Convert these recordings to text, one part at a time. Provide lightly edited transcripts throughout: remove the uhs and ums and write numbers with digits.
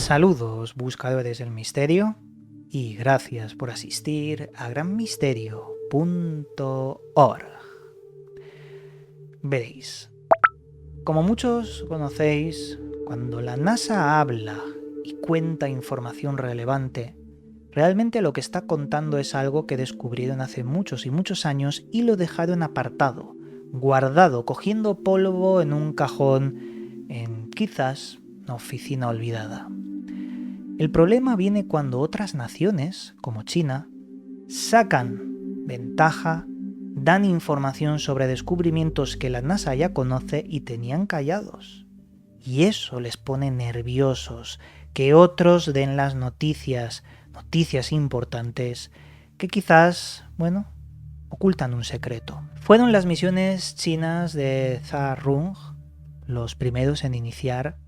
Saludos, buscadores del misterio, y gracias por asistir a granmisterio.org. Veréis, como muchos conocéis, cuando la NASA habla y cuenta información relevante, realmente lo que está contando es algo que descubrieron hace muchos y muchos años y lo dejaron apartado, guardado, cogiendo polvo en un cajón, en quizás una oficina olvidada. El problema viene cuando otras naciones, como China, sacan ventaja, dan información sobre descubrimientos que la NASA ya conoce y tenían callados. Y eso les pone nerviosos, que otros den las noticias importantes, que quizás, ocultan un secreto. Fueron las misiones chinas de Zhao los primeros en iniciar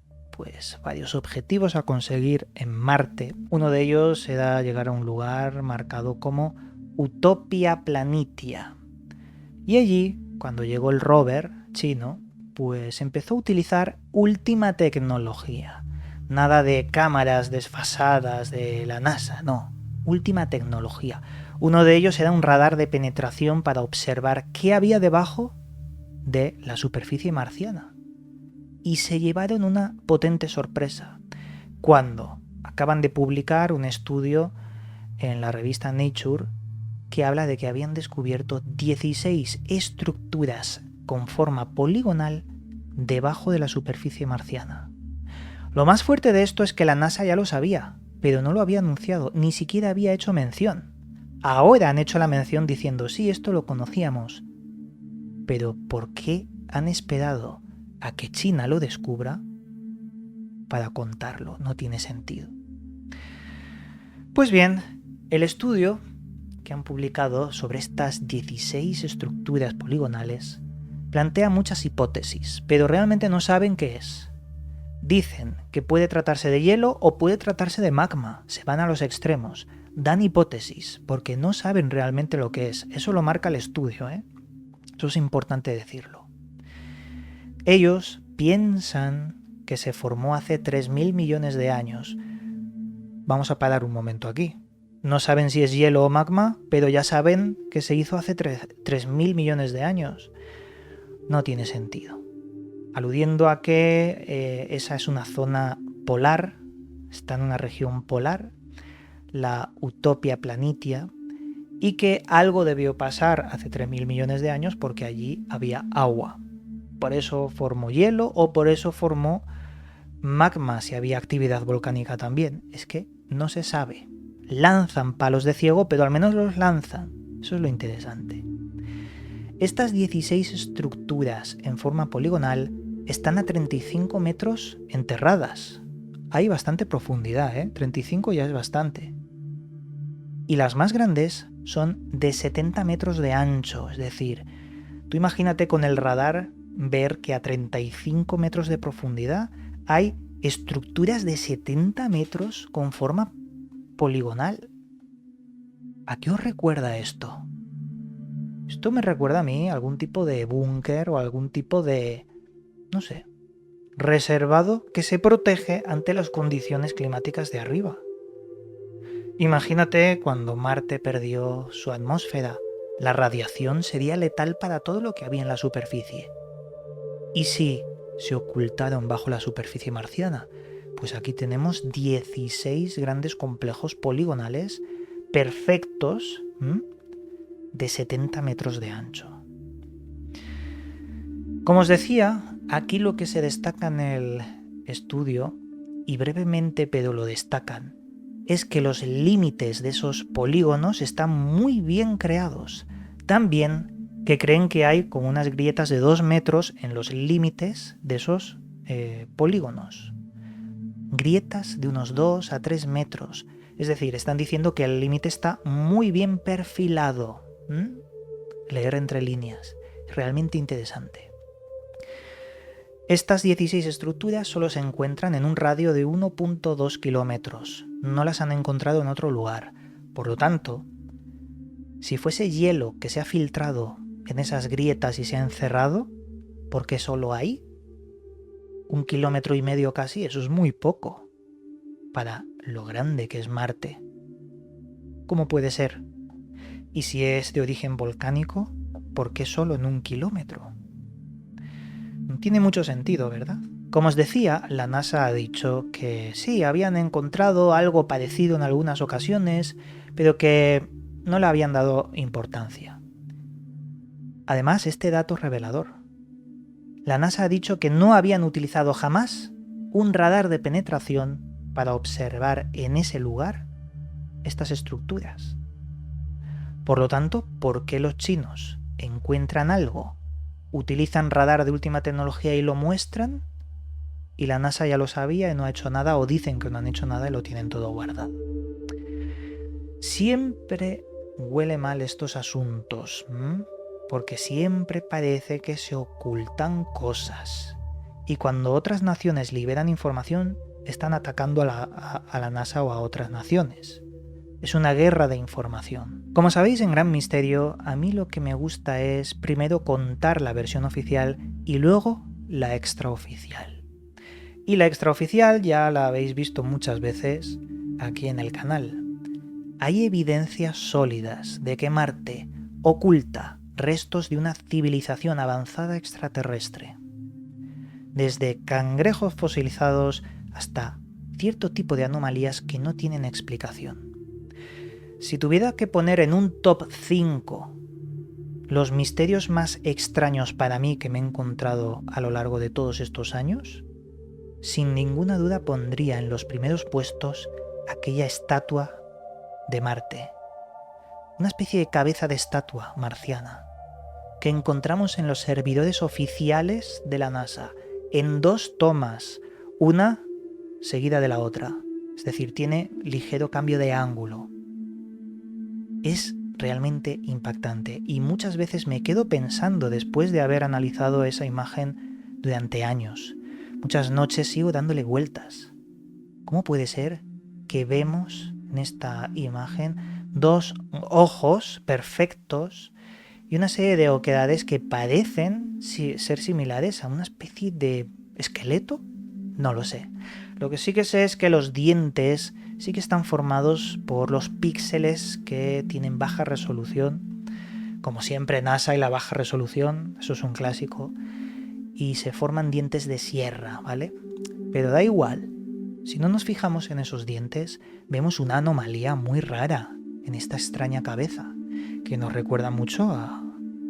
varios objetivos a conseguir en Marte. Uno de ellos era llegar a un lugar marcado como Utopia Planitia. Y allí, cuando llegó el rover chino, empezó a utilizar última tecnología. Nada de cámaras desfasadas de la NASA, no. Última tecnología. Uno de ellos era un radar de penetración para observar qué había debajo de la superficie marciana. Y se llevaron una potente sorpresa cuando acaban de publicar un estudio en la revista Nature que habla de que habían descubierto 16 estructuras con forma poligonal debajo de la superficie marciana. Lo más fuerte de esto es que la NASA ya lo sabía, pero no lo había anunciado, ni siquiera había hecho mención. Ahora han hecho la mención diciendo, sí, esto lo conocíamos. Pero ¿por qué han esperado a que China lo descubra para contarlo? No tiene sentido. Pues bien, el estudio que han publicado sobre estas 16 estructuras poligonales plantea muchas hipótesis, pero realmente no saben qué es. Dicen que puede tratarse de hielo o puede tratarse de magma, se van a los extremos, dan hipótesis porque no saben realmente lo que es. Eso lo marca el estudio, Eso es importante decirlo. Ellos piensan que se formó hace 3.000 millones de años. Vamos a parar un momento aquí. No saben si es hielo o magma, pero ya saben que se hizo hace 3.000 millones de años. No tiene sentido. Aludiendo a que esa es una zona polar, está en una región polar, la Utopia Planitia, y que algo debió pasar hace 3.000 millones de años porque allí había agua. Por eso formó hielo o por eso formó magma si había actividad volcánica también. Es que no se sabe. Lanzan palos de ciego, pero al menos los lanzan. Eso es lo interesante. Estas 16 estructuras en forma poligonal están a 35 metros enterradas. Hay bastante profundidad, 35 ya es bastante. Y las más grandes son de 70 metros de ancho, es decir, tú imagínate con el radar ver que a 35 metros de profundidad hay estructuras de 70 metros con forma poligonal. ¿A qué os recuerda esto? Esto me recuerda a mí algún tipo de búnker o algún tipo de, reservado que se protege ante las condiciones climáticas de arriba. Imagínate cuando Marte perdió su atmósfera. La radiación sería letal para todo lo que había en la superficie. ¿Y si se ocultaron bajo la superficie marciana? Pues aquí tenemos 16 grandes complejos poligonales perfectos de 70 metros de ancho. Como os decía, aquí lo que se destaca en el estudio, y brevemente pero lo destacan, es que los límites de esos polígonos están muy bien creados. También que creen que hay como unas grietas de 2 metros en los límites de esos polígonos. Grietas de unos 2 a 3 metros. Es decir, están diciendo que el límite está muy bien perfilado. Leer entre líneas. Realmente interesante. Estas 16 estructuras solo se encuentran en un radio de 1.2 kilómetros. No las han encontrado en otro lugar. Por lo tanto, si fuese hielo que se ha filtrado en esas grietas y se ha encerrado, ¿por qué solo hay 1,5 kilómetros casi? Eso es muy poco para lo grande que es Marte. ¿Cómo puede ser? Y si es de origen volcánico, ¿por qué solo en 1 kilómetro? No tiene mucho sentido, ¿verdad? Como os decía, la NASA ha dicho que sí, habían encontrado algo parecido en algunas ocasiones, pero que no le habían dado importancia. Además, este dato es revelador. La NASA ha dicho que no habían utilizado jamás un radar de penetración para observar en ese lugar estas estructuras. Por lo tanto, ¿por qué los chinos encuentran algo, utilizan radar de última tecnología y lo muestran? Y la NASA ya lo sabía y no ha hecho nada, o dicen que no han hecho nada y lo tienen todo guardado. Siempre huele mal estos asuntos, porque siempre parece que se ocultan cosas. Y cuando otras naciones liberan información, están atacando a la NASA o a otras naciones. Es una guerra de información. Como sabéis, en Gran Misterio, a mí lo que me gusta es primero contar la versión oficial y luego la extraoficial. Y la extraoficial ya la habéis visto muchas veces aquí en el canal. Hay evidencias sólidas de que Marte oculta restos de una civilización avanzada extraterrestre. Desde cangrejos fosilizados hasta cierto tipo de anomalías que no tienen explicación. Si tuviera que poner en un top 5 los misterios más extraños para mí que me he encontrado a lo largo de todos estos años, sin ninguna duda pondría en los primeros puestos aquella estatua de Marte. Una especie de cabeza de estatua marciana que encontramos en los servidores oficiales de la NASA en 2 tomas, una seguida de la otra. Es decir, tiene ligero cambio de ángulo. Es realmente impactante y muchas veces me quedo pensando después de haber analizado esa imagen durante años. Muchas noches sigo dándole vueltas. ¿Cómo puede ser que vemos en esta imagen 2 ojos perfectos y una serie de oquedades que parecen ser similares a una especie de esqueleto? No lo sé. Lo que sí que sé es que los dientes sí que están formados por los píxeles que tienen baja resolución. Como siempre, NASA y la baja resolución, eso es un clásico. Y se forman dientes de sierra, ¿vale? Pero da igual. Si no nos fijamos en esos dientes, vemos una anomalía muy rara en esta extraña cabeza, que nos recuerda mucho a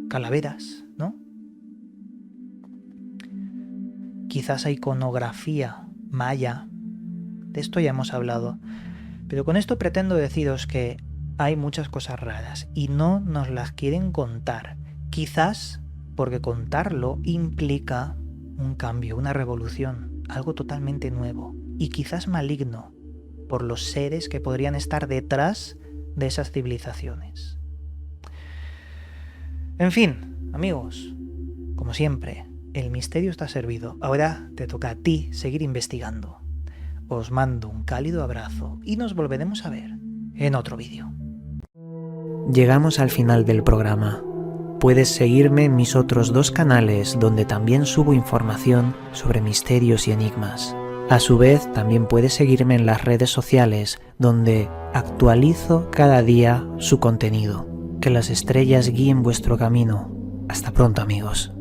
calaveras, ¿no? Quizás a iconografía maya. De esto ya hemos hablado. Pero con esto pretendo deciros que hay muchas cosas raras y no nos las quieren contar. Quizás porque contarlo implica un cambio, una revolución, algo totalmente nuevo y quizás maligno por los seres que podrían estar detrás de esas civilizaciones. En fin, amigos, como siempre, el misterio está servido. Ahora te toca a ti seguir investigando. Os mando un cálido abrazo y nos volveremos a ver en otro vídeo. Llegamos al final del programa. Puedes seguirme en mis otros 2 canales donde también subo información sobre misterios y enigmas. A su vez, también puedes seguirme en las redes sociales donde actualizo cada día su contenido. Que las estrellas guíen vuestro camino. Hasta pronto, amigos.